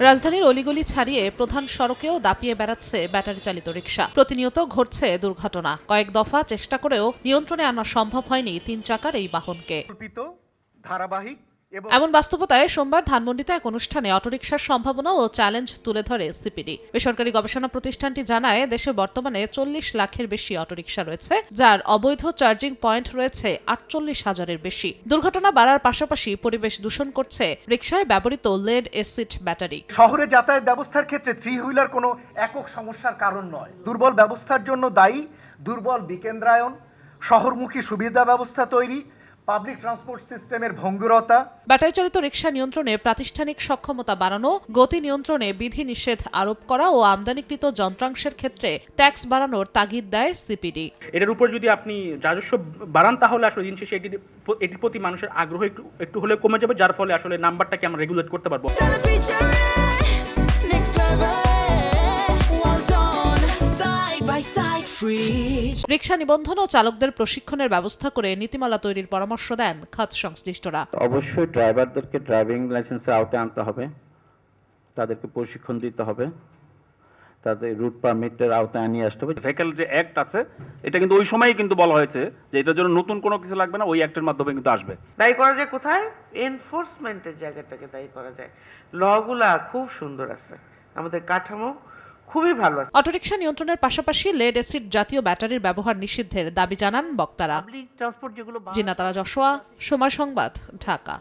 রাজধানীর অলিগলি ছাড়িয়ে প্রধান সড়কেও দাপিয়ে বেড়াচ্ছে ব্যাটারি চালিত রিকশা। প্রতিনিয়ত ঘটছে দুর্ঘটনা। কয়েক দফা চেষ্টা করেও নিয়ন্ত্রণে আনা সম্ভব হয়নি ৩ চাকার এই বাহনকে। ধারাবাহিক এমন বাস্তবতায় সোমবার ধানমন্ডিতে এক অনুষ্ঠানে অটোরিকশার সম্ভাবনা ও চ্যালেঞ্জ তুলে ধরে সিপিডি। বেসরকারি গবেষণা প্রতিষ্ঠানটি জানায়, দেশে বর্তমানে ৪০ লাখের বেশি অটোরিকশা রয়েছে, যার অবৈধ চার্জিং পয়েন্ট রয়েছে ৪৮,০০০-এর বেশি। দুর্ঘটনা বাড়ার পাশাপাশি পরিবেশ দূষণ করছে রিকশায় ব্যবহৃত লেড এসিড ব্যাটারি। শহরে যাতায়াত ব্যবস্থার ক্ষেত্রে থ্রি হুইলার কোনো একক সমস্যার কারণ নয়। দুর্বল ব্যবস্থার জন্য দায়ী দুর্বল বিকেন্দ্রায়ন, শহরমুখী সুবিধা ব্যবস্থা তৈরি, পাবলিক ট্রান্সপোর্ট সিস্টেমের ভঙ্গুরতা। ব্যাটারি চালিত রিকশা নিয়ন্ত্রণে প্রাতিষ্ঠানিক সক্ষমতা বাড়ানো, গতি নিয়ন্ত্রণে বিধি নিষেধ আরোপ করা ও আমদানিকৃত যন্ত্রাংশের ক্ষেত্রে ট্যাক্স বাড়ানোর তাগিদ দেয় সিপিডি। এটার উপর যদি আপনি রাজস্ব বাড়ান তাহলে আসলে দিন শেষে এটির প্রতি মানুষের আগ্রহ একটু হলে কমে যাবে, যার ফলে আসলে নাম্বারটাকে আমরা রেগুলেট করতে পারবো। রিকশা নিবন্ধন ও চালকদের প্রশিক্ষণের ব্যবস্থা করে নীতিমালা তৈরির পরামর্শ দেন খাত সংশ্লিষ্টরা। অবশ্যই ড্রাইভারদেরকে ড্রাইভিং লাইসেন্সের আওতায় আনতে হবে, তাদেরকে প্রশিক্ষণ দিতে হবে, তাদের রুট পারমিটের আওতায় নিয়ে আসতে হবে। ভেহিকল যে অ্যাক্ট আছে এটা কিন্তু ওই সময়ই কিন্তু বলা হয়েছে যে এটার জন্য নতুন কোনো কিছু লাগবে না, ওই অ্যাক্টের মাধ্যমে কিন্তু আসবে। দায়ী করা যায় কোথায়? এনফোর্সমেন্টের জায়গাটাকে দায়ী করা যায়। লগুলা খুব সুন্দর আছে, আমাদের কাঠামো খুবই ভালো আছে। অটোরিকশা নিয়ন্ত্রণের পাশাপাশি লেড এসিড জাতীয় ব্যাটারির ব্যবহার নিষিদ্ধের দাবি জানান বক্তারা। পাবলিক ট্রান্সপোর্ট যেগুলো জিনাতারা যশোয়া, সময় সংবাদ, ঢাকা।